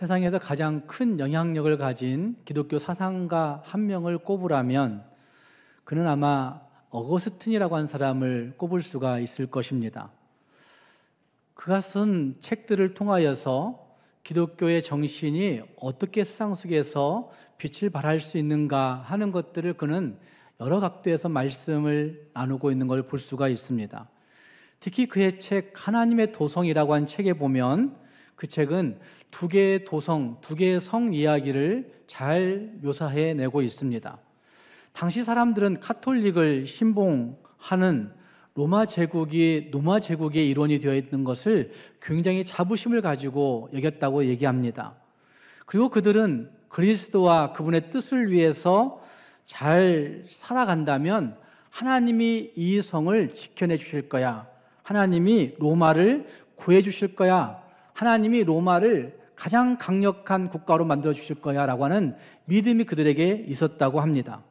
세상에서 가장 큰 영향력을 가진 기독교 사상가 한 명을 꼽으라면 그는 아마 어거스틴이라고 하는 사람을 꼽을 수가 있을 것입니다. 그가 쓴 책들을 통하여서 기독교의 정신이 어떻게 세상 속에서 빛을 발할 수 있는가 하는 것들을 그는 여러 각도에서 말씀을 나누고 있는 걸 볼 수가 있습니다. 특히 그의 책 하나님의 도성이라고 하는 책에 보면 그 책은 두 개의 도성, 두 개의 성 이야기를 잘 묘사해내고 있습니다. 당시 사람들은 카톨릭을 신봉하는 로마 제국의 일원이 되어 있는 것을 굉장히 자부심을 가지고 여겼다고 얘기합니다. 그리고 그들은 그리스도와 그분의 뜻을 위해서 잘 살아간다면 하나님이 이 성을 지켜내 주실 거야. 하나님이 로마를 구해 주실 거야. 하나님이 로마를 가장 강력한 국가로 만들어 주실 거야 라고 하는 믿음이 그들에게 있었다고 합니다.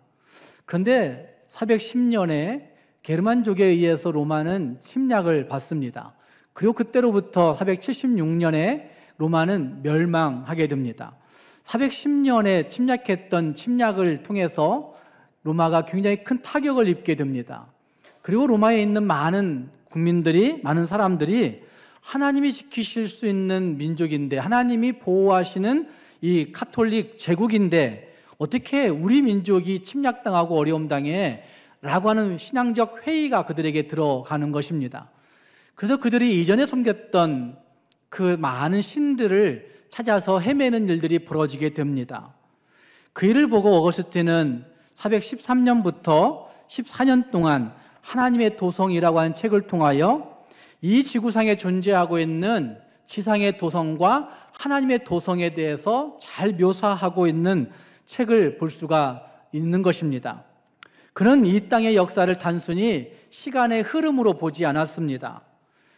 그런데 410년에 게르만족에 의해서 로마는 침략을 받습니다. 그리고 그때로부터 476년에 로마는 멸망하게 됩니다. 410년에 침략했던 침략을 통해서 로마가 굉장히 큰 타격을 입게 됩니다. 그리고 로마에 있는 많은 국민들이, 많은 사람들이 하나님이 지키실 수 있는 민족인데, 하나님이 보호하시는 이 카톨릭 제국인데 어떻게 우리 민족이 침략당하고 어려움 당해? 라고 하는 신앙적 회의가 그들에게 들어가는 것입니다. 그래서 그들이 이전에 섬겼던 그 많은 신들을 찾아서 헤매는 일들이 벌어지게 됩니다. 그 일을 보고 어거스틴은 413년부터 14년 동안 하나님의 도성이라고 하는 책을 통하여 이 지구상에 존재하고 있는 지상의 도성과 하나님의 도성에 대해서 잘 묘사하고 있는 책을 볼 수가 있는 것입니다. 그는 이 땅의 역사를 단순히 시간의 흐름으로 보지 않았습니다.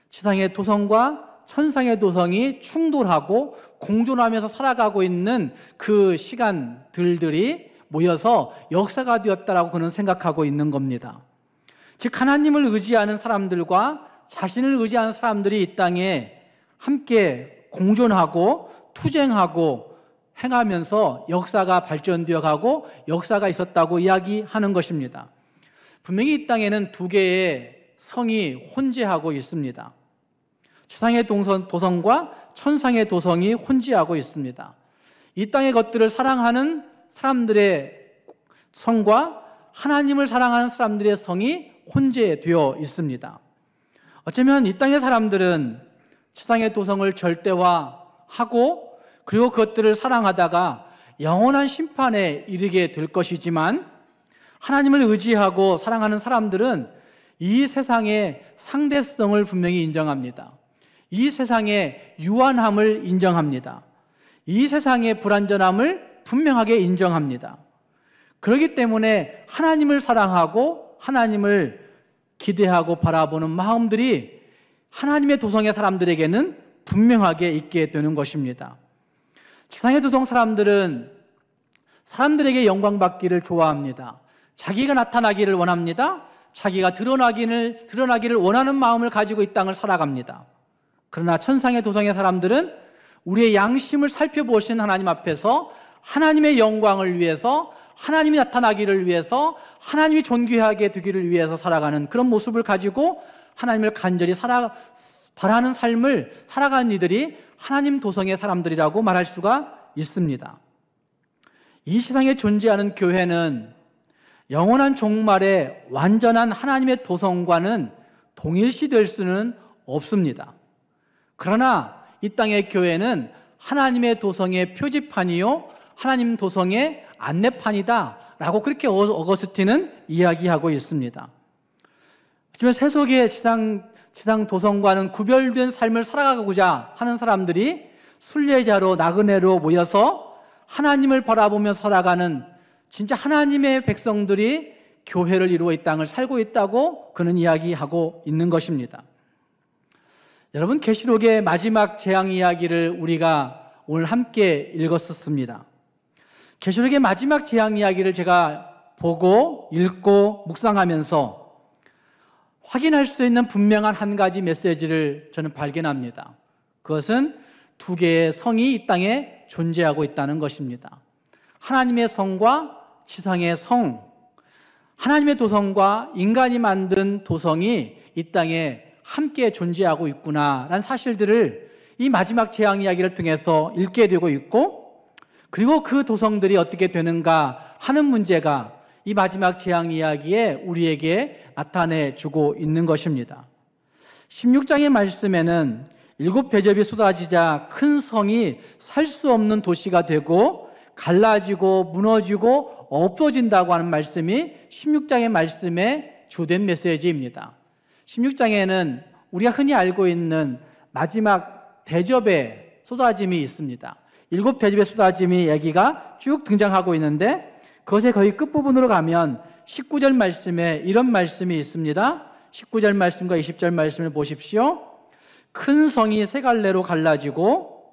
지상의 도성과 천상의 도성이 충돌하고 공존하면서 살아가고 있는 그 시간들이 모여서 역사가 되었다라고 그는 생각하고 있는 겁니다. 즉 하나님을 의지하는 사람들과 자신을 의지하는 사람들이 이 땅에 함께 공존하고 투쟁하고 행하면서 역사가 발전되어 가고 역사가 있었다고 이야기하는 것입니다. 분명히 이 땅에는 두 개의 성이 혼재하고 있습니다. 지상의 도성과 천상의 도성이 혼재하고 있습니다. 이 땅의 것들을 사랑하는 사람들의 성과 하나님을 사랑하는 사람들의 성이 혼재되어 있습니다. 어쩌면 이 땅의 사람들은 지상의 도성을 절대화하고 그리고 그것들을 사랑하다가 영원한 심판에 이르게 될 것이지만 하나님을 의지하고 사랑하는 사람들은 이 세상의 상대성을 분명히 인정합니다. 이 세상의 유한함을 인정합니다. 이 세상의 불완전함을 분명하게 인정합니다. 그렇기 때문에 하나님을 사랑하고 하나님을 기대하고 바라보는 마음들이 하나님의 도성의 사람들에게는 분명하게 있게 되는 것입니다. 지상의 도성 사람들은 사람들에게 영광받기를 좋아합니다. 자기가 나타나기를 원합니다. 자기가 드러나기를 원하는 마음을 가지고 이 땅을 살아갑니다. 그러나 천상의 도성의 사람들은 우리의 양심을 살펴보신 하나님 앞에서 하나님의 영광을 위해서, 하나님이 나타나기를 위해서, 하나님이 존귀하게 되기를 위해서 살아가는 그런 모습을 가지고 하나님을 간절히 바라는 삶을 살아가는 이들이 하나님 도성의 사람들이라고 말할 수가 있습니다. 이 세상에 존재하는 교회는 영원한 종말의 완전한 하나님의 도성과는 동일시될 수는 없습니다. 그러나 이 땅의 교회는 하나님의 도성의 표지판이요 하나님 도성의 안내판이다 라고 그렇게 어거스틴은 이야기하고 있습니다. 하지만 세속의 지상 도성과는 구별된 삶을 살아가고자 하는 사람들이 순례자로 나그네로 모여서 하나님을 바라보며 살아가는 진짜 하나님의 백성들이 교회를 이루어 이 땅을 살고 있다고 그는 이야기하고 있는 것입니다. 여러분, 계시록의 마지막 재앙 이야기를 우리가 오늘 함께 읽었었습니다. 계시록의 마지막 재앙 이야기를 제가 보고 읽고 묵상하면서 확인할 수 있는 분명한 한 가지 메시지를 저는 발견합니다. 그것은 두 개의 성이 이 땅에 존재하고 있다는 것입니다. 하나님의 성과 지상의 성, 하나님의 도성과 인간이 만든 도성이 이 땅에 함께 존재하고 있구나라는 사실들을 이 마지막 재앙 이야기를 통해서 읽게 되고 있고, 그리고 그 도성들이 어떻게 되는가 하는 문제가 이 마지막 재앙 이야기에 우리에게 나타내주고 있는 것입니다. 16장의 말씀에는 7대접이 쏟아지자 큰 성이 살 수 없는 도시가 되고 갈라지고 무너지고 없어진다고 하는 말씀이 16장의 말씀의 주된 메시지입니다. 16장에는 우리가 흔히 알고 있는 마지막 대접의 쏟아짐이 있습니다. 7대접의 쏟아짐이 얘기가 쭉 등장하고 있는데, 그것의 거의 끝부분으로 가면 19절 말씀에 이런 말씀이 있습니다. 19절 말씀과 20절 말씀을 보십시오. 큰 성이 세 갈래로 갈라지고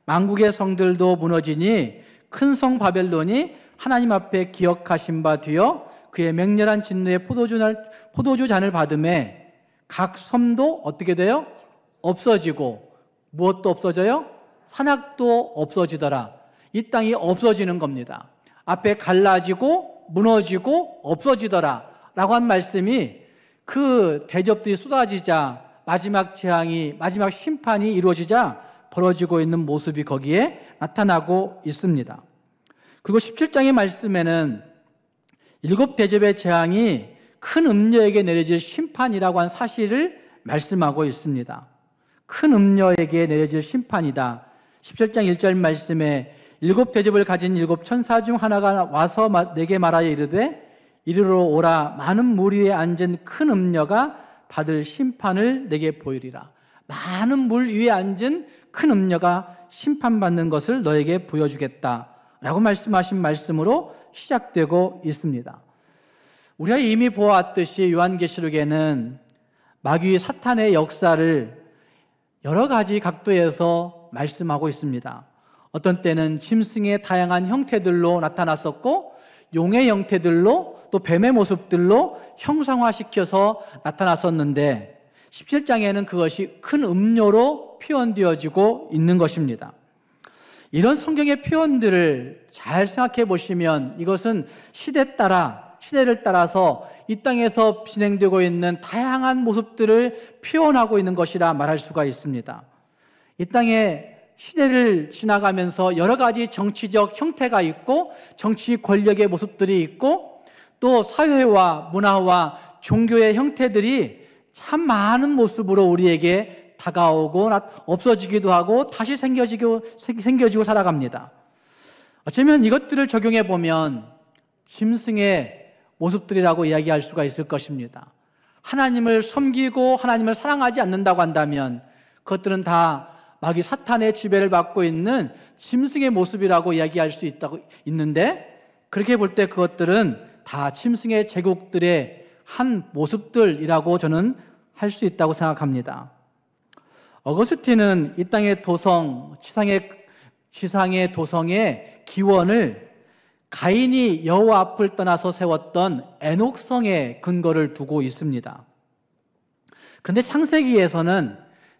만국의 성들도 무너지니 큰 성 바벨론이 하나님 앞에 기억하신 바 되어 그의 맹렬한 진노의 포도주 잔을 받음에 각 섬도 어떻게 돼요? 없어지고, 무엇도 없어져요? 산악도 없어지더라. 이 땅이 없어지는 겁니다. 앞에 갈라지고 무너지고 없어지더라 라고 한 말씀이 그 대접들이 쏟아지자 마지막 재앙이, 마지막 심판이 이루어지자 벌어지고 있는 모습이 거기에 나타나고 있습니다. 그리고 17장의 말씀에는 7대접의 재앙이 큰 음녀에게 내려질 심판이라고 한 사실을 말씀하고 있습니다. 큰 음녀에게 내려질 심판이다. 17장 1절 말씀에 7대접을 가진 7천사 중 하나가 와서 내게 말하여 이르되 이리로 오라. 많은 물 위에 앉은 큰 음녀가 받을 심판을 내게 보이리라. 많은 물 위에 앉은 큰 음녀가 심판받는 것을 너에게 보여주겠다 라고 말씀하신 말씀으로 시작되고 있습니다. 우리가 이미 보았듯이 요한계시록에는 마귀 사탄의 역사를 여러 가지 각도에서 말씀하고 있습니다. 어떤 때는 짐승의 다양한 형태들로 나타났었고, 용의 형태들로, 또 뱀의 모습들로 형상화시켜서 나타났었는데, 17장에는 그것이 큰 음료로 표현되어지고 있는 것입니다. 이런 성경의 표현들을 잘 생각해 보시면 이것은 시대를 따라서 이 땅에서 진행되고 있는 다양한 모습들을 표현하고 있는 것이라 말할 수가 있습니다. 이 땅에 시대를 지나가면서 여러 가지 정치적 형태가 있고, 정치 권력의 모습들이 있고, 또 사회와 문화와 종교의 형태들이 참 많은 모습으로 우리에게 다가오고 없어지기도 하고 다시 생겨지고 살아갑니다. 어쩌면 이것들을 적용해 보면 짐승의 모습들이라고 이야기할 수가 있을 것입니다. 하나님을 섬기고 하나님을 사랑하지 않는다고 한다면 그것들은 다 마귀 사탄의 지배를 받고 있는 짐승의 모습이라고 이야기할 수 있는데, 그렇게 볼 때 그것들은 다 짐승의 제국들의 한 모습들이라고 저는 할 수 있다고 생각합니다. 어거스틴은 이 땅의 도성, 지상의 도성의 기원을 가인이 여호와 앞을 떠나서 세웠던 에녹성에 근거를 두고 있습니다. 그런데 창세기에서는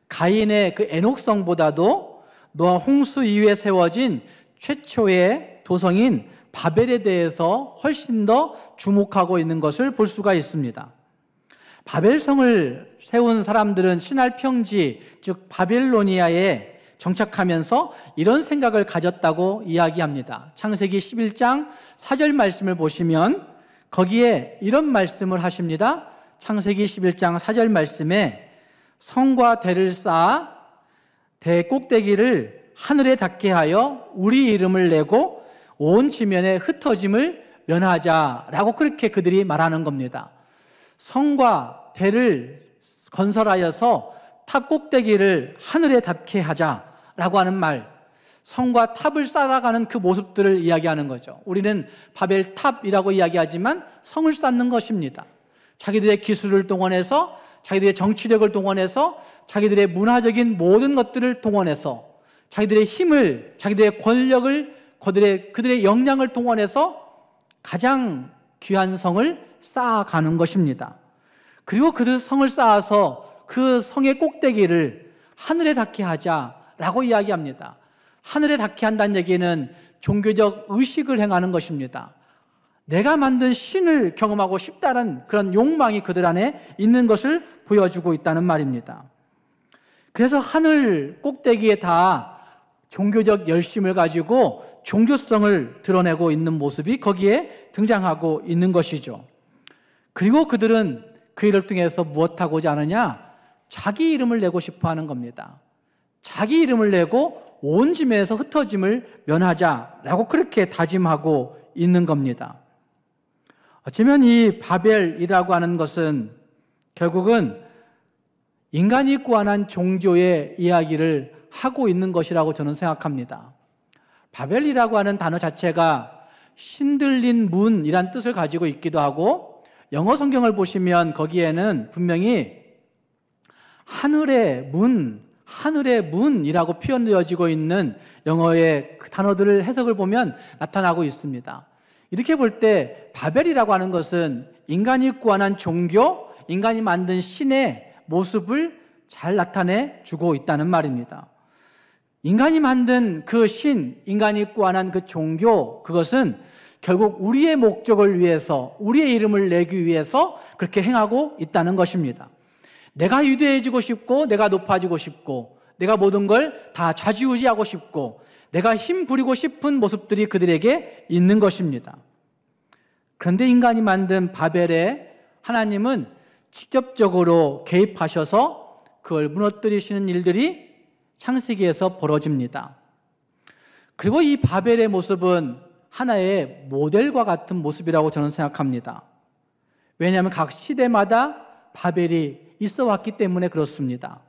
가인의 그 에녹성보다도 노아 홍수 이후에 세워진 최초의 도성인 바벨에 대해서 훨씬 더 주목하고 있는 것을 볼 수가 있습니다. 바벨성을 세운 사람들은 신할 평지, 즉 바빌로니아에 정착하면서 이런 생각을 가졌다고 이야기합니다. 창세기 11장 4절 말씀을 보시면 거기에 이런 말씀을 하십니다. 창세기 11장 4절 말씀에 성과 대를 쌓아 대 꼭대기를 하늘에 닿게 하여 우리 이름을 내고 온 지면에 흩어짐을 면하자라고 그렇게 그들이 말하는 겁니다. 성과 대를 건설하여서 탑 꼭대기를 하늘에 닿게 하자라고 하는 말, 성과 탑을 쌓아가는 그 모습들을 이야기하는 거죠. 우리는 바벨 탑이라고 이야기하지만 성을 쌓는 것입니다. 자기들의 기술을 동원해서, 자기들의 정치력을 동원해서, 자기들의 문화적인 모든 것들을 동원해서, 자기들의 힘을, 자기들의 권력을, 그들의 역량을 동원해서 가장 귀한 성을 쌓아가는 것입니다. 그리고 그 성을 쌓아서 그 성의 꼭대기를 하늘에 닿게 하자라고 이야기합니다. 하늘에 닿게 한다는 얘기는 종교적 의식을 행하는 것입니다. 내가 만든 신을 경험하고 싶다는 그런 욕망이 그들 안에 있는 것을 보여주고 있다는 말입니다. 그래서 하늘 꼭대기에 다 종교적 열심을 가지고 종교성을 드러내고 있는 모습이 거기에 등장하고 있는 것이죠. 그리고 그들은 그 일을 통해서 무엇하고자 하느냐? 자기 이름을 내고 싶어 하는 겁니다. 자기 이름을 내고 온 짐에서 흩어짐을 면하자라고 그렇게 다짐하고 있는 겁니다. 어쩌면 이 바벨이라고 하는 것은 결국은 인간이 꾸안한 종교의 이야기를 하고 있는 것이라고 저는 생각합니다. 바벨이라고 하는 단어 자체가 신들린 문이란 뜻을 가지고 있기도 하고, 영어 성경을 보시면 거기에는 분명히 하늘의 문이라고 표현되어지고 있는 영어의 그 단어들을 해석을 보면 나타나고 있습니다. 이렇게 볼 때 바벨이라고 하는 것은 인간이 꾸안한 종교, 인간이 만든 신의 모습을 잘 나타내 주고 있다는 말입니다. 인간이 만든 그 신, 인간이 꾸안한 그 종교, 그것은 결국 우리의 목적을 위해서, 우리의 이름을 내기 위해서 그렇게 행하고 있다는 것입니다. 내가 위대해지고 싶고, 내가 높아지고 싶고, 내가 모든 걸 다 좌지우지하고 싶고, 내가 힘 부리고 싶은 모습들이 그들에게 있는 것입니다. 그런데 인간이 만든 바벨에 하나님은 직접적으로 개입하셔서 그걸 무너뜨리시는 일들이 창세기에서 벌어집니다. 그리고 이 바벨의 모습은 하나의 모델과 같은 모습이라고 저는 생각합니다. 왜냐하면 각 시대마다 바벨이 있어 왔기 때문에 그렇습니다.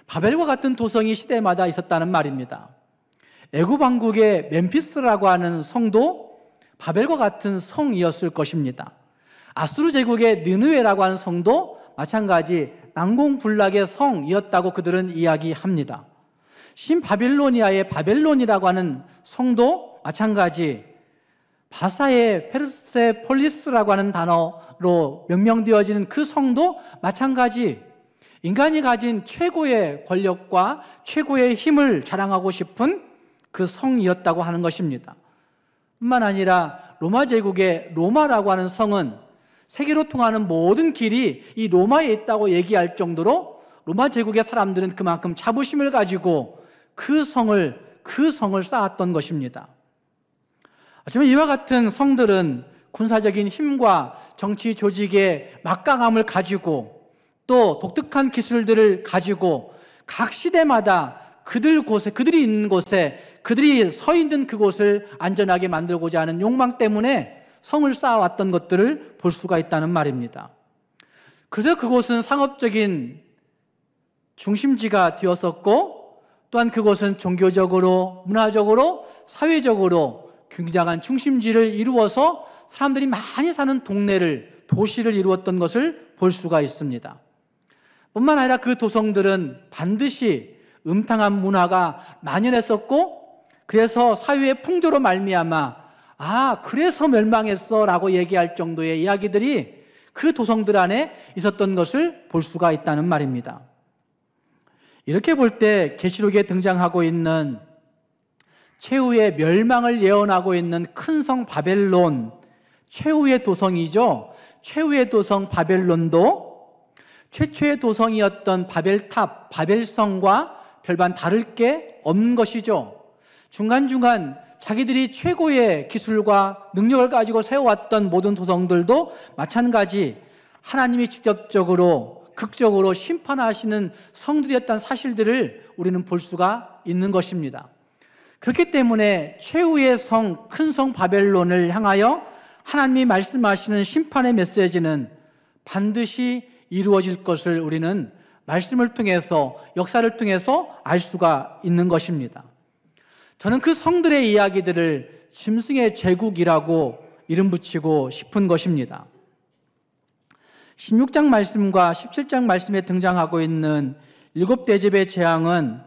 바벨과 같은 도성이 시대마다 있었다는 말입니다. 애굽 왕국의 멤피스라고 하는 성도 바벨과 같은 성이었을 것입니다. 아수르 제국의 느느웨라고 하는 성도 마찬가지 난공불락의 성이었다고 그들은 이야기합니다. 신바빌로니아의 바벨론이라고 하는 성도 마찬가지 바사의 페르세폴리스라고 하는 단어로 명명되어지는 그 성도 마찬가지 인간이 가진 최고의 권력과 최고의 힘을 자랑하고 싶은 그 성이었다고 하는 것입니다. 뿐만 아니라 로마 제국의 로마라고 하는 성은 세계로 통하는 모든 길이 이 로마에 있다고 얘기할 정도로 로마 제국의 사람들은 그만큼 자부심을 가지고 그 성을 쌓았던 것입니다. 하지만 이와 같은 성들은 군사적인 힘과 정치 조직의 막강함을 가지고 또 독특한 기술들을 가지고 각 시대마다 그들이 있는 곳에 그들이 서 있는 그곳을 안전하게 만들고자 하는 욕망 때문에 성을 쌓아왔던 것들을 볼 수가 있다는 말입니다. 그래서 그곳은 상업적인 중심지가 되었었고 또한 그곳은 종교적으로, 문화적으로, 사회적으로 굉장한 중심지를 이루어서 사람들이 많이 사는 동네를, 도시를 이루었던 것을 볼 수가 있습니다. 뿐만 아니라 그 도성들은 반드시 음탕한 문화가 만연했었고 그래서 사회의 풍조로 말미암아 그래서 멸망했어 라고 얘기할 정도의 이야기들이 그 도성들 안에 있었던 것을 볼 수가 있다는 말입니다. 이렇게 볼 때 계시록에 등장하고 있는 최후의 멸망을 예언하고 있는 큰 성 바벨론, 최후의 도성이죠. 최후의 도성 바벨론도 최초의 도성이었던 바벨탑, 바벨성과 별반 다를 게 없는 것이죠. 중간중간 자기들이 최고의 기술과 능력을 가지고 세워왔던 모든 도성들도 마찬가지 하나님이 직접적으로 극적으로 심판하시는 성들이었다는 사실들을 우리는 볼 수가 있는 것입니다. 그렇기 때문에 최후의 성, 큰 성 바벨론을 향하여 하나님이 말씀하시는 심판의 메시지는 반드시 이루어질 것을 우리는 말씀을 통해서, 역사를 통해서 알 수가 있는 것입니다. 저는 그 성들의 이야기들을 짐승의 제국이라고 이름 붙이고 싶은 것입니다. 16장 말씀과 17장 말씀에 등장하고 있는 7대접의 재앙은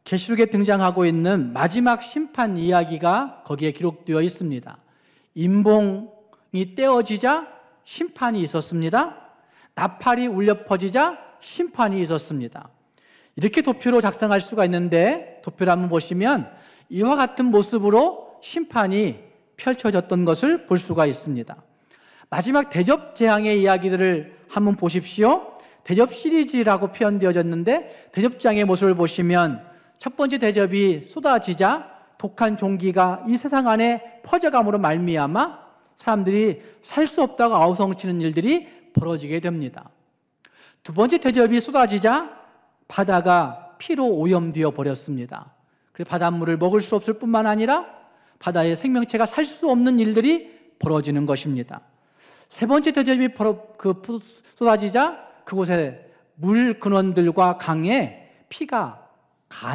계시록에 등장하고 있는 마지막 심판 이야기가 거기에 기록되어 있습니다. 임봉이 떼어지자 심판이 있었습니다. 나팔이 울려 퍼지자 심판이 있었습니다. 이렇게 도표로 작성할 수가 있는데 도표를 한번 보시면 이와 같은 모습으로 심판이 펼쳐졌던 것을 볼 수가 있습니다. 마지막 대접 재앙의 이야기들을 한번 보십시오. 대접 시리즈라고 표현되어졌는데 대접장의 모습을 보시면 첫 번째 대접이 쏟아지자 독한 종기가 이 세상 안에 퍼져감으로 말미암아 사람들이 살 수 없다고 아우성치는 일들이 벌어지게 됩니다. 두 번째 대접이 쏟아지자 바다가 피로 오염되어 버렸습니다. 그래서 바닷물을 먹을 수 없을 뿐만 아니라 바다의 생명체가 살 수 없는 일들이 벌어지는 것입니다. 세 번째 대접이 쏟아지자 그곳에 물 근원들과 강에 피가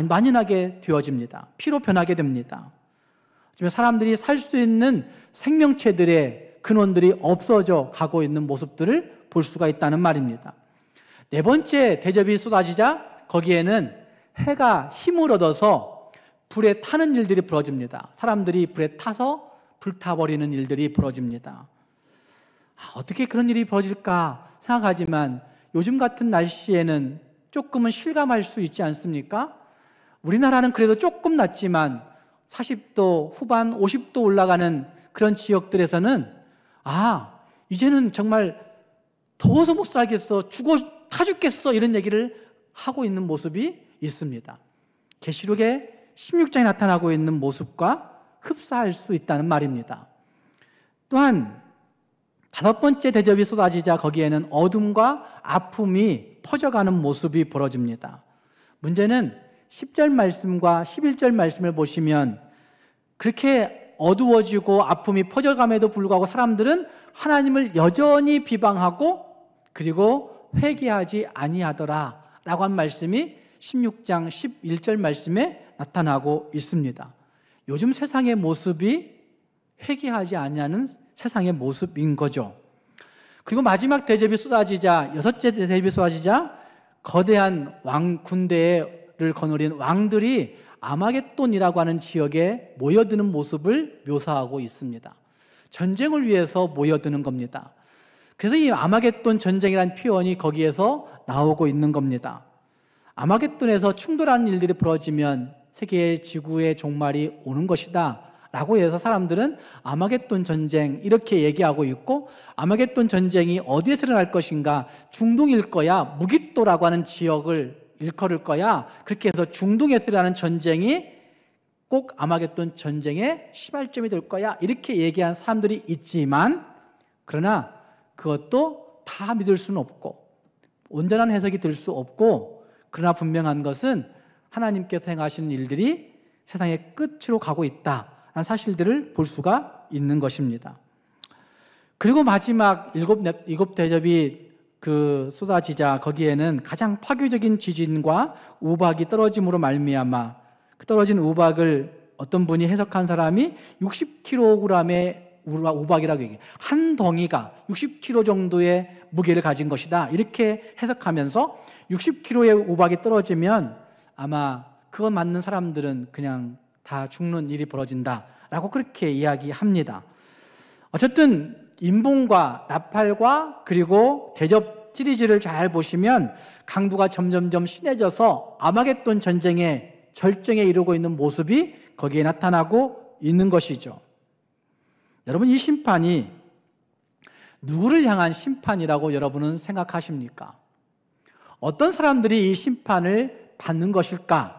만연하게 되어집니다. 피로 변하게 됩니다. 지금 사람들이 살 수 있는 생명체들의 근원들이 없어져 가고 있는 모습들을 볼 수가 있다는 말입니다. 네 번째 대접이 쏟아지자 거기에는 해가 힘을 얻어서 불에 타는 일들이 벌어집니다. 사람들이 불에 타서 불타버리는 일들이 벌어집니다. 어떻게 그런 일이 벌어질까 생각하지만 요즘 같은 날씨에는 조금은 실감할 수 있지 않습니까? 우리나라는 그래도 조금 낫지만 40도 후반 50도 올라가는 그런 지역들에서는 이제는 정말 더워서 못 살겠어, 타 죽겠어, 이런 얘기를 하고 있는 모습이 있습니다. 계시록에 16장에 나타나고 있는 모습과 흡사할 수 있다는 말입니다. 또한 다섯 번째 대접이 쏟아지자 거기에는 어둠과 아픔이 퍼져가는 모습이 벌어집니다. 문제는 10절 말씀과 11절 말씀을 보시면 그렇게 어두워지고 아픔이 퍼져감에도 불구하고 사람들은 하나님을 여전히 비방하고 그리고 회개하지 아니하더라 라고 한 말씀이 16장 11절 말씀에 나타나고 있습니다. 요즘 세상의 모습이 회개하지 아니하는 세상의 모습인 거죠. 그리고 마지막 대접이 쏟아지자, 여섯째 대접이 쏟아지자 거대한 군대를 거느린 왕들이 아마겟돈이라고 하는 지역에 모여드는 모습을 묘사하고 있습니다. 전쟁을 위해서 모여드는 겁니다. 그래서 이 아마겟돈 전쟁이라는 표현이 거기에서 나오고 있는 겁니다. 아마겟돈에서 충돌하는 일들이 벌어지면 세계의 지구의 종말이 오는 것이다 라고 해서 사람들은 아마겟돈 전쟁 이렇게 얘기하고 있고, 아마겟돈 전쟁이 어디에서 일어날 것인가, 중동일 거야, 무깃도라고 하는 지역을 일컬을 거야, 그렇게 해서 중동에서 일어나는 전쟁이 꼭 아마겟돈 전쟁의 시발점이 될 거야, 이렇게 얘기한 사람들이 있지만, 그러나 그것도 다 믿을 수는 없고 온전한 해석이 될 수 없고, 그러나 분명한 것은 하나님께서 행하시는 일들이 세상의 끝으로 가고 있다는 사실들을 볼 수가 있는 것입니다. 그리고 마지막 일곱 대접이 쏟아지자 거기에는 가장 파괴적인 지진과 우박이 떨어짐으로 말미암아, 그 떨어진 우박을 어떤 분이 해석한 사람이 60kg의 우박이라고 얘기해요. 한 덩이가 60kg 정도의 무게를 가진 것이다, 이렇게 해석하면서 60kg의 우박이 떨어지면 아마 그거 맞는 사람들은 그냥 다 죽는 일이 벌어진다라고 그렇게 이야기합니다. 어쨌든 인봉과 나팔과 그리고 대접 시리즈를 잘 보시면 강도가 점점점 심해져서 아마겟돈 전쟁의 절정에 이르고 있는 모습이 거기에 나타나고 있는 것이죠. 여러분, 이 심판이 누구를 향한 심판이라고 여러분은 생각하십니까? 어떤 사람들이 이 심판을 받는 것일까?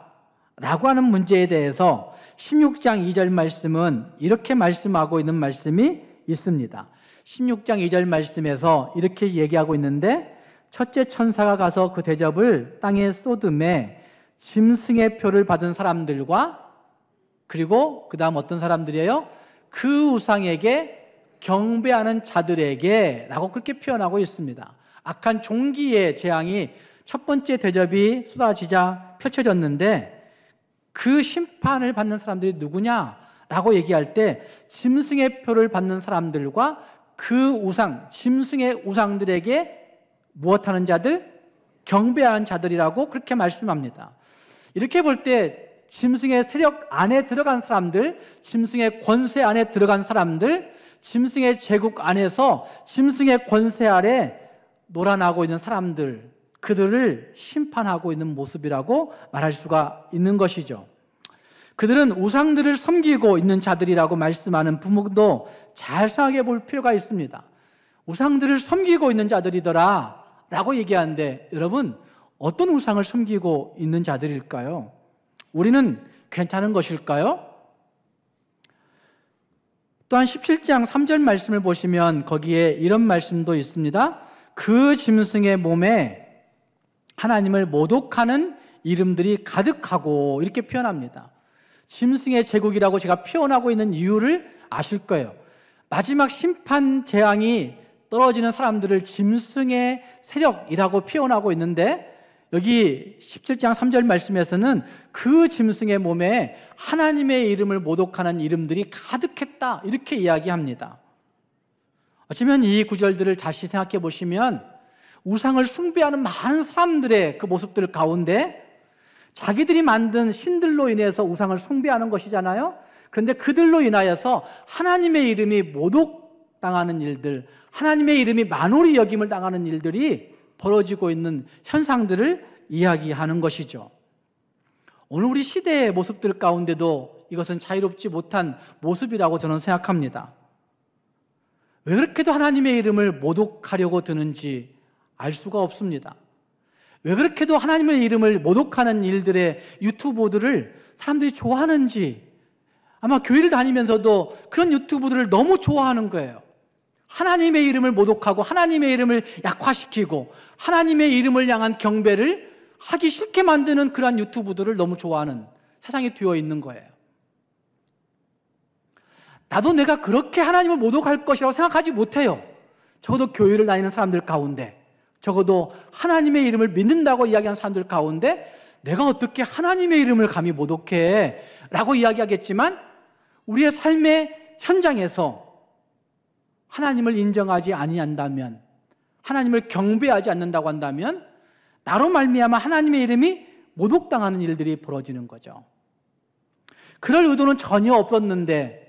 라고 하는 문제에 대해서 16장 2절 말씀은 이렇게 말씀하고 있는 말씀이 있습니다. 16장 2절 말씀에서 이렇게 얘기하고 있는데, 첫째 천사가 가서 그 대접을 땅에 쏟음에 짐승의 표를 받은 사람들과, 그리고 그 다음 어떤 사람들이에요? 그 우상에게 경배하는 자들에게 라고 그렇게 표현하고 있습니다. 악한 종기의 재앙이 첫 번째 대접이 쏟아지자 펼쳐졌는데, 그 심판을 받는 사람들이 누구냐라고 얘기할 때 짐승의 표를 받는 사람들과 그 우상, 짐승의 우상들에게 무엇하는 자들? 경배하는 자들이라고 그렇게 말씀합니다. 이렇게 볼 때 짐승의 세력 안에 들어간 사람들, 짐승의 권세 안에 들어간 사람들, 짐승의 제국 안에서 짐승의 권세 아래 놀아나고 있는 사람들, 그들을 심판하고 있는 모습이라고 말할 수가 있는 것이죠. 그들은 우상들을 섬기고 있는 자들이라고 말씀하는 부모도 잘 생각해 볼 필요가 있습니다. 우상들을 섬기고 있는 자들이더라 라고 얘기하는데, 여러분, 어떤 우상을 섬기고 있는 자들일까요? 우리는 괜찮은 것일까요? 또한 17장 3절 말씀을 보시면 거기에 이런 말씀도 있습니다. 그 짐승의 몸에 하나님을 모독하는 이름들이 가득하고, 이렇게 표현합니다. 짐승의 제국이라고 제가 표현하고 있는 이유를 아실 거예요. 마지막 심판 재앙이 떨어지는 사람들을 짐승의 세력이라고 표현하고 있는데, 여기 17장 3절 말씀에서는 그 짐승의 몸에 하나님의 이름을 모독하는 이름들이 가득했다, 이렇게 이야기합니다. 어쩌면 이 구절들을 다시 생각해 보시면 우상을 숭배하는 많은 사람들의 그 모습들 가운데 자기들이 만든 신들로 인해서 우상을 숭배하는 것이잖아요. 그런데 그들로 인하여서 하나님의 이름이 모독당하는 일들, 하나님의 이름이 만홀히 여김을 당하는 일들이 벌어지고 있는 현상들을 이야기하는 것이죠. 오늘 우리 시대의 모습들 가운데도 이것은 자유롭지 못한 모습이라고 저는 생각합니다. 왜 그렇게도 하나님의 이름을 모독하려고 드는지 알 수가 없습니다. 왜 그렇게도 하나님의 이름을 모독하는 일들의 유튜브들을 사람들이 좋아하는지, 아마 교회를 다니면서도 그런 유튜브들을 너무 좋아하는 거예요. 하나님의 이름을 모독하고 하나님의 이름을 약화시키고 하나님의 이름을 향한 경배를 하기 싫게 만드는 그러한 유튜브들을 너무 좋아하는 세상에 되어 있는 거예요. 나도 내가 그렇게 하나님을 모독할 것이라고 생각하지 못해요. 적어도 교회를 다니는 사람들 가운데, 적어도 하나님의 이름을 믿는다고 이야기하는 사람들 가운데 내가 어떻게 하나님의 이름을 감히 모독해? 라고 이야기하겠지만, 우리의 삶의 현장에서 하나님을 인정하지 아니한다면, 하나님을 경배하지 않는다고 한다면 나로 말미암아 하나님의 이름이 모독당하는 일들이 벌어지는 거죠. 그럴 의도는 전혀 없었는데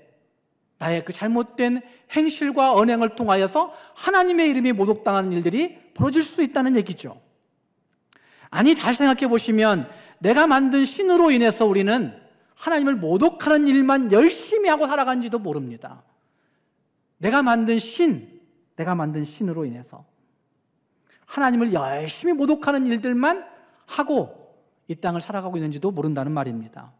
나의 그 잘못된 행실과 언행을 통하여서 하나님의 이름이 모독당하는 일들이 벌어질 수 있다는 얘기죠. 아니, 다시 생각해 보시면 내가 만든 신으로 인해서 우리는 하나님을 모독하는 일만 열심히 하고 살아간지도 모릅니다. 내가 만든 신으로 인해서 하나님을 열심히 모독하는 일들만 하고 이 땅을 살아가고 있는지도 모른다는 말입니다.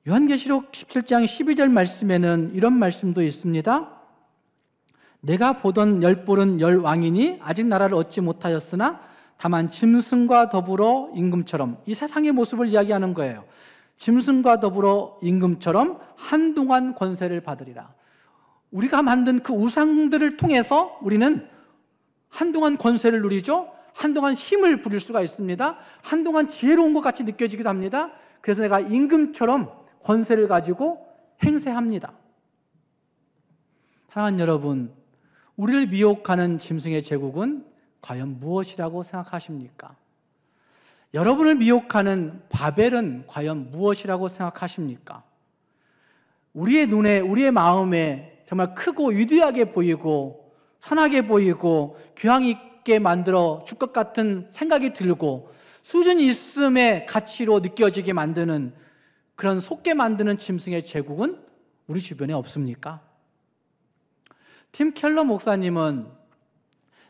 요한계시록 17장 12절 말씀에는 이런 말씀도 있습니다. 내가 보던 열볼은 열왕이니 아직 나라를 얻지 못하였으나 다만 짐승과 더불어 임금처럼, 이 세상의 모습을 이야기하는 거예요. 짐승과 더불어 임금처럼 한동안 권세를 받으리라. 우리가 만든 그 우상들을 통해서 우리는 한동안 권세를 누리죠. 한동안 힘을 부릴 수가 있습니다. 한동안 지혜로운 것 같이 느껴지기도 합니다. 그래서 내가 임금처럼 권세를 가지고 행세합니다. 사랑하는 여러분, 우리를 미혹하는 짐승의 제국은 과연 무엇이라고 생각하십니까? 여러분을 미혹하는 바벨은 과연 무엇이라고 생각하십니까? 우리의 눈에, 우리의 마음에 정말 크고 위대하게 보이고 선하게 보이고 교양 있게 만들어 줄 것 같은 생각이 들고 수준이 있음의 가치로 느껴지게 만드는, 그런 속게 만드는 짐승의 제국은 우리 주변에 없습니까? 팀 켈러 목사님은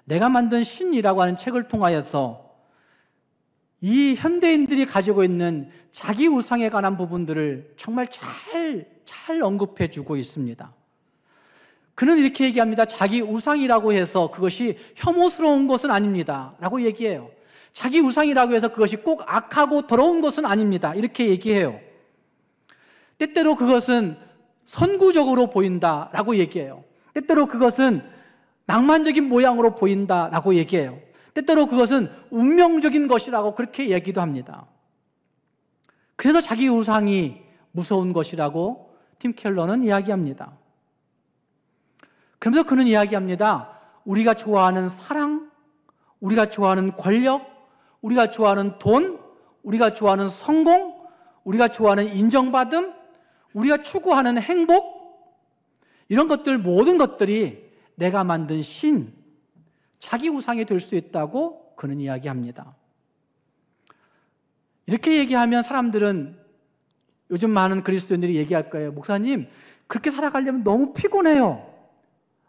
내가 만든 신이라고 하는 책을 통하여서 이 현대인들이 가지고 있는 자기 우상에 관한 부분들을 정말 잘 언급해 주고 있습니다. 그는 이렇게 얘기합니다. 자기 우상이라고 해서 그것이 혐오스러운 것은 아닙니다 라고 얘기해요. 자기 우상이라고 해서 그것이 꼭 악하고 더러운 것은 아닙니다, 이렇게 얘기해요. 때때로 그것은 선구적으로 보인다라고 얘기해요. 때때로 그것은 낭만적인 모양으로 보인다라고 얘기해요. 때때로 그것은 운명적인 것이라고 그렇게 얘기도 합니다. 그래서 자기 우상이 무서운 것이라고 팀 켈러는 이야기합니다. 그러면서 그는 이야기합니다. 우리가 좋아하는 사랑, 우리가 좋아하는 권력, 우리가 좋아하는 돈, 우리가 좋아하는 성공, 우리가 좋아하는 인정받음, 우리가 추구하는 행복, 이런 것들, 모든 것들이 내가 만든 신, 자기 우상이 될 수 있다고 그는 이야기합니다. 이렇게 얘기하면 사람들은, 요즘 많은 그리스도인들이 얘기할 거예요. 목사님, 그렇게 살아가려면 너무 피곤해요.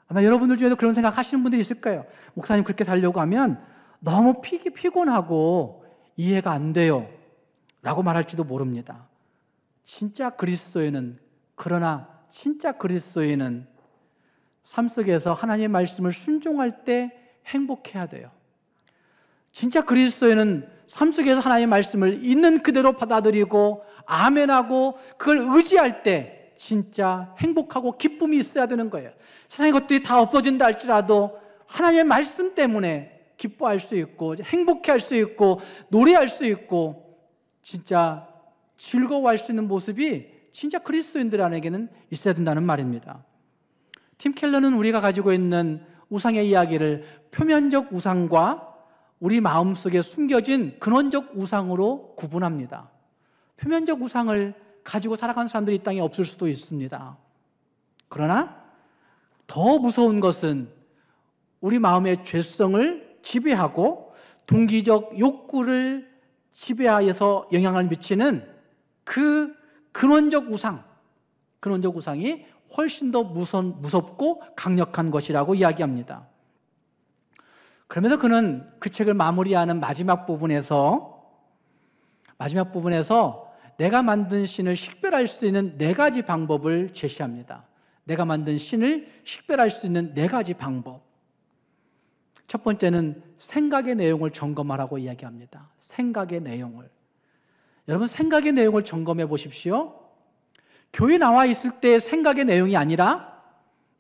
아마 여러분들 중에도 그런 생각 하시는 분들이 있을 거예요. 목사님, 그렇게 살려고 하면 너무 피곤하고 이해가 안 돼요 라고 말할지도 모릅니다. 진짜 그리스도인은, 그러나 진짜 그리스도인은 삶 속에서 하나님의 말씀을 순종할 때 행복해야 돼요. 진짜 그리스도인은 삶 속에서 하나님의 말씀을 있는 그대로 받아들이고 아멘하고 그걸 의지할 때 진짜 행복하고 기쁨이 있어야 되는 거예요. 세상의 것들이 다 없어진다 할지라도 하나님의 말씀 때문에 기뻐할 수 있고 행복해할 수 있고 노래할 수 있고 진짜 즐거워할 수 있는 모습이 진짜 그리스도인들에게는 있어야 된다는 말입니다. 팀 켈러는 우리가 가지고 있는 우상의 이야기를 표면적 우상과 우리 마음속에 숨겨진 근원적 우상으로 구분합니다. 표면적 우상을 가지고 살아가는 사람들이 이 땅에 없을 수도 있습니다. 그러나 더 무서운 것은 우리 마음의 죄성을 지배하고 동기적 욕구를 지배하여서 영향을 미치는 그 근원적 우상이 훨씬 더 무섭고 강력한 것이라고 이야기합니다. 그러면서 그는 그 책을 마무리하는 마지막 부분에서 내가 만든 신을 식별할 수 있는 4가지 방법을 제시합니다. 내가 만든 신을 식별할 수 있는 4가지 방법. 첫 번째는 생각의 내용을 점검하라고 이야기합니다. 생각의 내용을. 여러분, 생각의 내용을 점검해 보십시오. 교회 나와 있을 때 생각의 내용이 아니라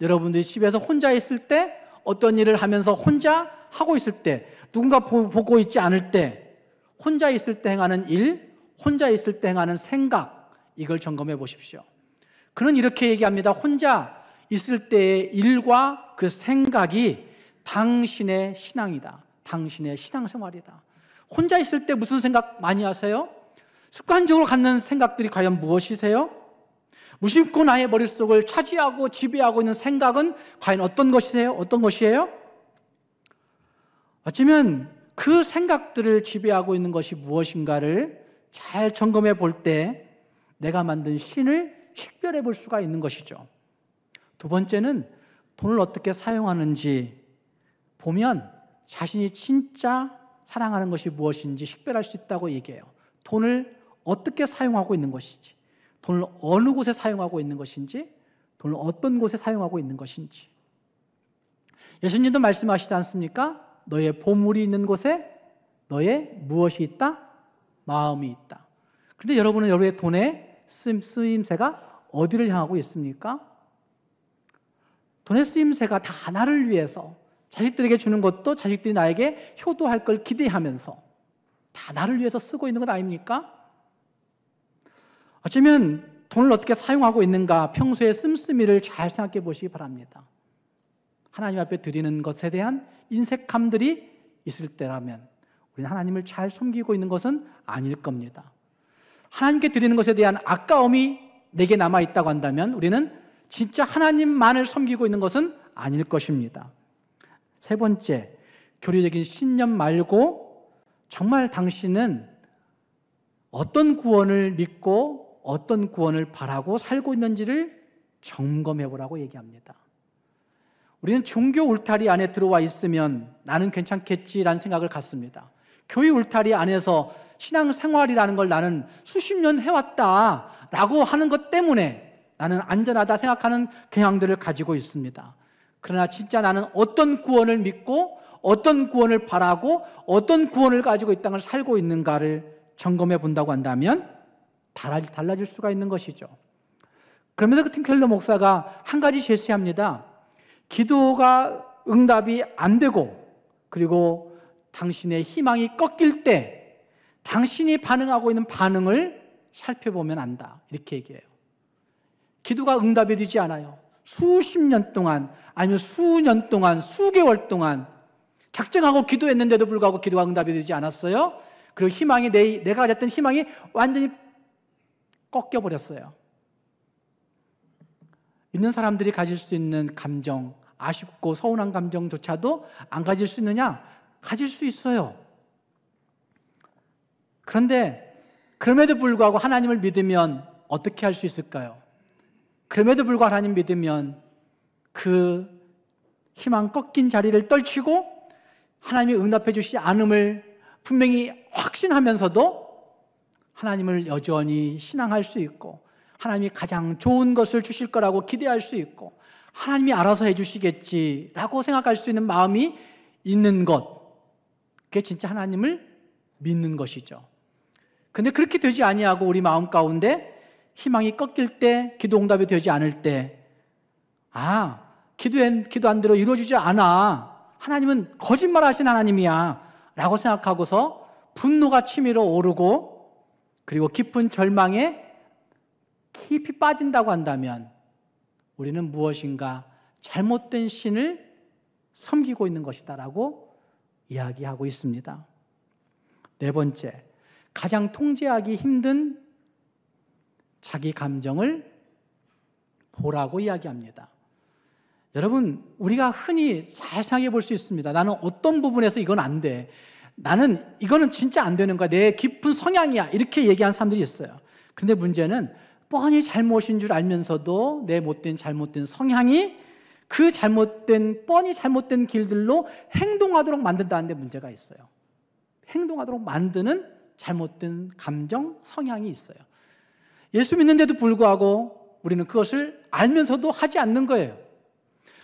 여러분들이 집에서 혼자 있을 때, 어떤 일을 하면서 혼자 하고 있을 때, 누군가 보고 있지 않을 때, 혼자 있을 때 행하는 일, 혼자 있을 때 행하는 생각, 이걸 점검해 보십시오. 그는 이렇게 얘기합니다. 혼자 있을 때의 일과 그 생각이 당신의 신앙이다. 당신의 신앙생활이다. 혼자 있을 때 무슨 생각 많이 하세요? 습관적으로 갖는 생각들이 과연 무엇이세요? 무심코 나의 머릿속을 차지하고 지배하고 있는 생각은 과연 어떤 것이세요? 어떤 것이에요? 어쩌면 그 생각들을 지배하고 있는 것이 무엇인가를 잘 점검해 볼 때 내가 만든 신을 식별해 볼 수가 있는 것이죠. 두 번째는 돈을 어떻게 사용하는지 보면 자신이 진짜 사랑하는 것이 무엇인지 식별할 수 있다고 얘기해요. 돈을 어떻게 사용하고 있는 것인지, 돈을 어느 곳에 사용하고 있는 것인지, 돈을 어떤 곳에 사용하고 있는 것인지. 예수님도 말씀하시지 않습니까? 너의 보물이 있는 곳에 너의 무엇이 있다? 마음이 있다. 그런데 여러분은 여러분의 돈의 쓰임새가 어디를 향하고 있습니까? 돈의 쓰임새가 다 나를 위해서, 자식들에게 주는 것도 자식들이 나에게 효도할 걸 기대하면서 다 나를 위해서 쓰고 있는 것 아닙니까? 어쩌면 돈을 어떻게 사용하고 있는가 평소에 씀씀이를 잘 생각해 보시기 바랍니다. 하나님 앞에 드리는 것에 대한 인색함들이 있을 때라면 우리는 하나님을 잘 섬기고 있는 것은 아닐 겁니다. 하나님께 드리는 것에 대한 아까움이 내게 남아있다고 한다면 우리는 진짜 하나님만을 섬기고 있는 것은 아닐 것입니다. 세 번째, 교리적인 신념 말고 정말 당신은 어떤 구원을 믿고 어떤 구원을 바라고 살고 있는지를 점검해 보라고 얘기합니다. 우리는 종교 울타리 안에 들어와 있으면 나는 괜찮겠지라는 생각을 갖습니다. 교회 울타리 안에서 신앙생활이라는 걸 나는 수십 년 해왔다라고 하는 것 때문에 나는 안전하다 생각하는 경향들을 가지고 있습니다. 그러나 진짜 나는 어떤 구원을 믿고 어떤 구원을 바라고 어떤 구원을 가지고 이 땅을 살고 있는가를 점검해 본다고 한다면 달라질 수가 있는 것이죠. 그러면서 그 팀 켈러 목사가 한 가지 제시합니다. 기도가 응답이 안 되고 그리고 당신의 희망이 꺾일 때 당신이 반응하고 있는 반응을 살펴보면 안다. 이렇게 얘기해요. 기도가 응답이 되지 않아요. 수십 년 동안 아니면 수년 동안 수개월 동안 작정하고 기도했는데도 불구하고 기도가 응답이 되지 않았어요. 그리고 희망이 내가 가졌던 희망이 완전히 꺾여버렸어요. 있는 사람들이 가질 수 있는 감정, 아쉽고 서운한 감정조차도 안 가질 수 있느냐? 가질 수 있어요. 그런데 그럼에도 불구하고 하나님을 믿으면 어떻게 할 수 있을까요? 그럼에도 불구하고 하나님 믿으면 그 희망 꺾인 자리를 떨치고 하나님이 응답해 주시지 않음을 분명히 확신하면서도 하나님을 여전히 신앙할 수 있고 하나님이 가장 좋은 것을 주실 거라고 기대할 수 있고 하나님이 알아서 해 주시겠지라고 생각할 수 있는 마음이 있는 것, 그게 진짜 하나님을 믿는 것이죠. 근데 그렇게 되지 아니하고 우리 마음 가운데 희망이 꺾일 때, 기도 응답이 되지 않을 때, 기도 안 대로 이루어지지 않아, 하나님은 거짓말하신 하나님이야 라고 생각하고서 분노가 치밀어 오르고 그리고 깊은 절망에 깊이 빠진다고 한다면 우리는 무엇인가 잘못된 신을 섬기고 있는 것이다 라고 이야기하고 있습니다. 네 번째, 가장 통제하기 힘든 자기 감정을 보라고 이야기합니다. 여러분, 우리가 흔히 잘 생각해 볼 수 있습니다. 나는 어떤 부분에서 이건 안 돼. 나는 이거는 진짜 안 되는 거야. 내 깊은 성향이야. 이렇게 얘기하는 사람들이 있어요. 그런데 문제는 뻔히 잘못인 줄 알면서도 내 잘못된 성향이 그 뻔히 잘못된 길들로 행동하도록 만든다는 데 문제가 있어요. 행동하도록 만드는 잘못된 감정, 성향이 있어요. 예수 믿는데도 불구하고 우리는 그것을 알면서도 하지 않는 거예요.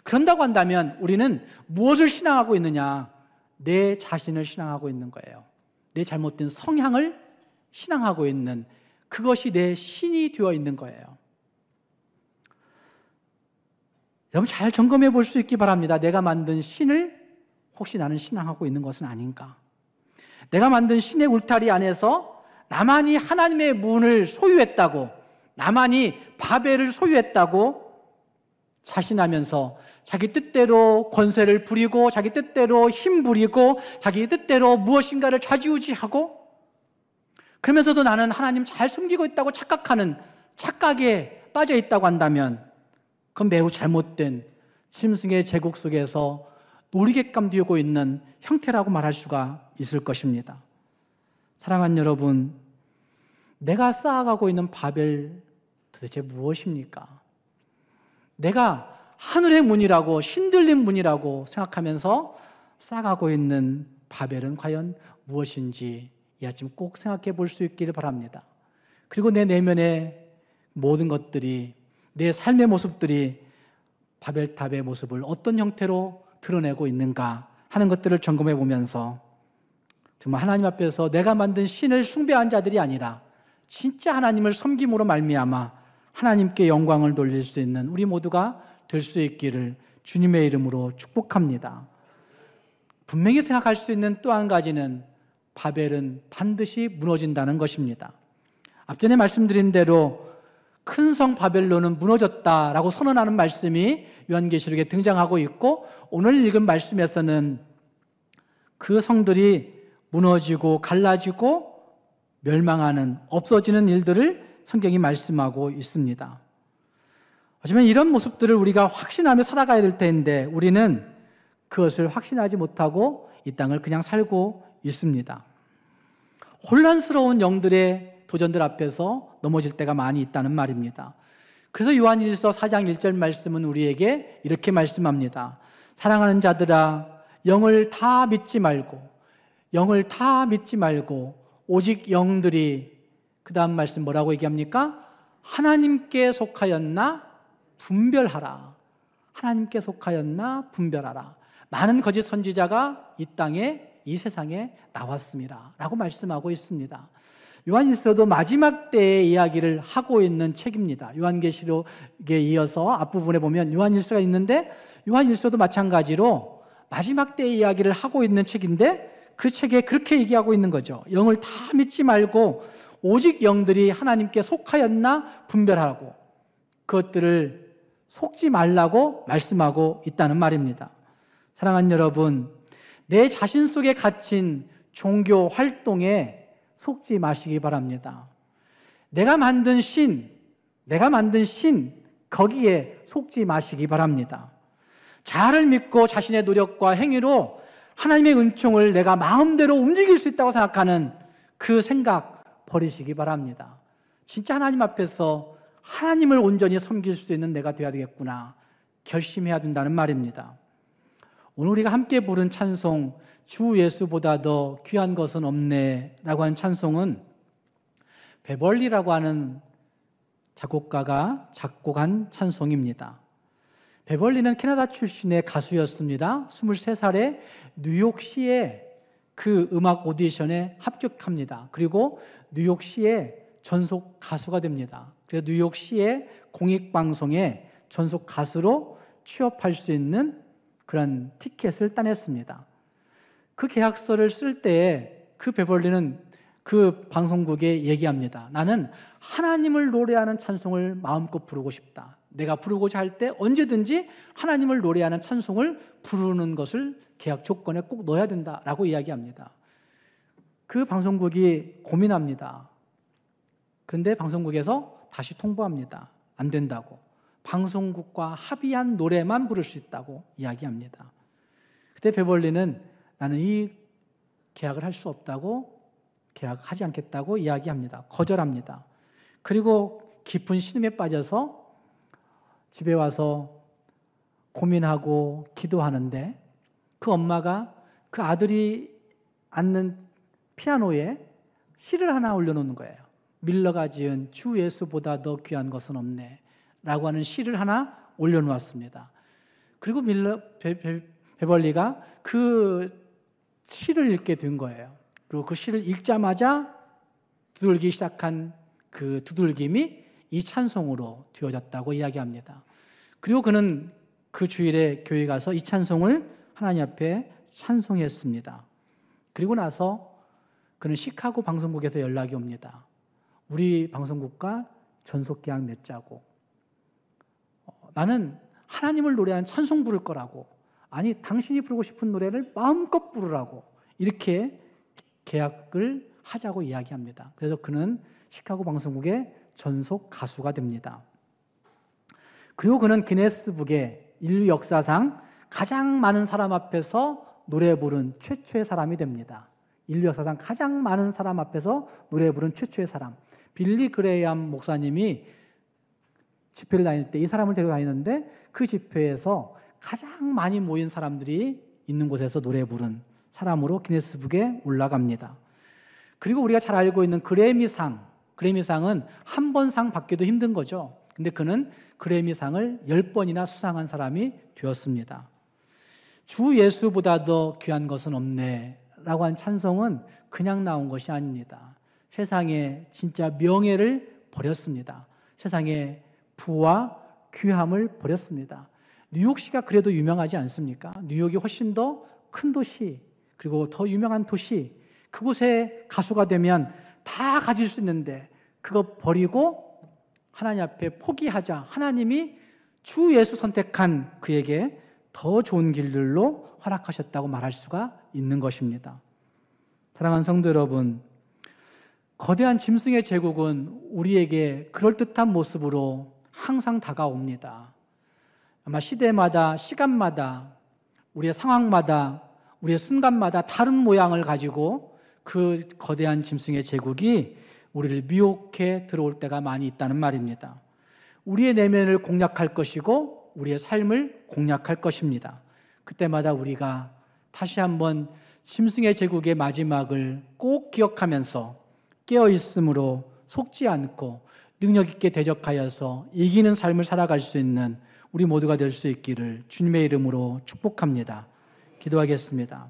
그런다고 한다면 우리는 무엇을 신앙하고 있느냐? 내 자신을 신앙하고 있는 거예요. 내 잘못된 성향을 신앙하고 있는, 그것이 내 신이 되어 있는 거예요. 여러분, 잘 점검해 볼 수 있기 바랍니다. 내가 만든 신을 혹시 나는 신앙하고 있는 것은 아닌가? 내가 만든 신의 울타리 안에서 나만이 하나님의 문을 소유했다고, 나만이 바벨을 소유했다고 자신하면서 자기 뜻대로 권세를 부리고 자기 뜻대로 힘 부리고 자기 뜻대로 무엇인가를 좌지우지하고, 그러면서도 나는 하나님 잘 섬기고 있다고 착각하는 착각에 빠져 있다고 한다면 그건 매우 잘못된 짐승의 제국 속에서 놀이객감 되고 있는 형태라고 말할 수가 있을 것입니다. 사랑하는 여러분, 내가 쌓아가고 있는 바벨 도대체 무엇입니까? 내가 하늘의 문이라고, 신들린 문이라고 생각하면서 쌓아가고 있는 바벨은 과연 무엇인지 이 아침 꼭 생각해 볼 수 있기를 바랍니다. 그리고 내 내면의 모든 것들이, 내 삶의 모습들이 바벨탑의 모습을 어떤 형태로 드러내고 있는가 하는 것들을 점검해 보면서 정말 하나님 앞에서 내가 만든 신을 숭배한 자들이 아니라 진짜 하나님을 섬김으로 말미암아 하나님께 영광을 돌릴 수 있는 우리 모두가 될 수 있기를 주님의 이름으로 축복합니다. 분명히 생각할 수 있는 또 한 가지는 바벨은 반드시 무너진다는 것입니다. 앞전에 말씀드린 대로 큰 성 바벨론은 무너졌다라고 선언하는 말씀이 요한계시록에 등장하고 있고, 오늘 읽은 말씀에서는 그 성들이 무너지고 갈라지고 멸망하는, 없어지는 일들을 성경이 말씀하고 있습니다. 하지만 이런 모습들을 우리가 확신하며 살아가야 될 텐데 우리는 그것을 확신하지 못하고 이 땅을 그냥 살고 있습니다. 혼란스러운 영들의 도전들 앞에서 넘어질 때가 많이 있다는 말입니다. 그래서 요한일서 4장 1절 말씀은 우리에게 이렇게 말씀합니다. 사랑하는 자들아, 영을 다 믿지 말고 오직 영들이, 그 다음 말씀 뭐라고 얘기합니까? 하나님께 속하였나 분별하라. 하나님께 속하였나 분별하라. 많은 거짓 선지자가 이 땅에, 이 세상에 나왔습니다 라고 말씀하고 있습니다. 요한일서도 마지막 때의 이야기를 하고 있는 책입니다. 요한계시록에 이어서 앞부분에 보면 요한일서가 있는데, 요한일서도 마찬가지로 마지막 때의 이야기를 하고 있는 책인데 그 책에 그렇게 얘기하고 있는 거죠. 영을 다 믿지 말고 오직 영들이 하나님께 속하였나 분별하고 그것들을 속지 말라고 말씀하고 있다는 말입니다. 사랑하는 여러분, 내 자신 속에 갇힌 종교 활동에 속지 마시기 바랍니다. 내가 만든 신, 거기에 속지 마시기 바랍니다. 자아를 믿고 자신의 노력과 행위로 하나님의 은총을 내가 마음대로 움직일 수 있다고 생각하는 그 생각 버리시기 바랍니다. 진짜 하나님 앞에서 하나님을 온전히 섬길 수 있는 내가 되어야 되겠구나 결심해야 된다는 말입니다. 오늘 우리가 함께 부른 찬송 주 예수보다 더 귀한 것은 없네 라고 하는 찬송은 베벌리라고 하는 작곡가가 작곡한 찬송입니다. 베벌리는 캐나다 출신의 가수였습니다. 23살에 뉴욕시의 그 음악 오디션에 합격합니다. 그리고 뉴욕시의 전속 가수가 됩니다. 그래서 뉴욕시의 공익방송에 전속 가수로 취업할 수 있는 그런 티켓을 따냈습니다. 그 계약서를 쓸 때에 그 베벌리는 그 방송국에 얘기합니다. 나는 하나님을 노래하는 찬송을 마음껏 부르고 싶다. 내가 부르고자 할 때 언제든지 하나님을 노래하는 찬송을 부르는 것을 계약 조건에 꼭 넣어야 된다라고 이야기합니다. 그 방송국이 고민합니다. 그런데 방송국에서 다시 통보합니다. 안 된다고. 방송국과 합의한 노래만 부를 수 있다고 이야기합니다. 그때 베벌리는 나는 이 계약을 할 수 없다고 계약하지 않겠다고 이야기합니다. 거절합니다. 그리고 깊은 신음에 빠져서 집에 와서 고민하고 기도하는데 그 엄마가 그 아들이 앉는 피아노에 시를 하나 올려놓는 거예요. 밀러가 지은 주 예수보다 더 귀한 것은 없네 라고 하는 시를 하나 올려놓았습니다. 그리고 베벌리가 그 시를 읽게 된 거예요. 그리고 그 시를 읽자마자 두들기 시작한 그 두들김이 이 찬송으로 되어졌다고 이야기합니다. 그리고 그는 그 주일에 교회 가서 이 찬송을 하나님 앞에 찬송했습니다. 그리고 나서 그는 시카고 방송국에서 연락이 옵니다. 우리 방송국과 전속 계약 맺자고. 나는 하나님을 노래하는 찬송 부를 거라고. 아니 당신이 부르고 싶은 노래를 마음껏 부르라고. 이렇게 계약을 하자고 이야기합니다. 그래서 그는 시카고 방송국의 전속 가수가 됩니다. 그리고 그는 기네스북에 인류 역사상 가장 많은 사람 앞에서 노래 부른 최초의 사람이 됩니다. 인류 역사상 가장 많은 사람 앞에서 노래 부른 최초의 사람. 빌리 그레이엄 목사님이 집회를 다닐 때 이 사람을 데리고 다니는데 그 집회에서 가장 많이 모인 사람들이 있는 곳에서 노래 부른 사람으로 기네스북에 올라갑니다. 그리고 우리가 잘 알고 있는 그래미상은 한 번 상 받기도 힘든 거죠. 근데 그는 그래미상을 10번이나 수상한 사람이 되었습니다. 주 예수보다 더 귀한 것은 없네 라고 한 찬송은 그냥 나온 것이 아닙니다. 세상에 진짜 명예를 버렸습니다. 세상에 부와 귀함을 버렸습니다. 뉴욕시가 그래도 유명하지 않습니까? 뉴욕이 훨씬 더 큰 도시, 그리고 더 유명한 도시, 그곳에 가수가 되면 다 가질 수 있는데 그거 버리고 하나님 앞에 포기하자. 하나님이 주 예수 선택한 그에게 더 좋은 길들로 허락하셨다고 말할 수가 있는 것입니다. 사랑하는 성도 여러분, 거대한 짐승의 제국은 우리에게 그럴듯한 모습으로 항상 다가옵니다. 아마 시대마다, 시간마다, 우리의 상황마다, 우리의 순간마다 다른 모양을 가지고 그 거대한 짐승의 제국이 우리를 미혹해 들어올 때가 많이 있다는 말입니다. 우리의 내면을 공략할 것이고 우리의 삶을 공략할 것입니다. 그때마다 우리가 다시 한번 짐승의 제국의 마지막을 꼭 기억하면서 깨어있음으로 속지 않고 능력 있게 대적하여서 이기는 삶을 살아갈 수 있는 우리 모두가 될 수 있기를 주님의 이름으로 축복합니다. 기도하겠습니다.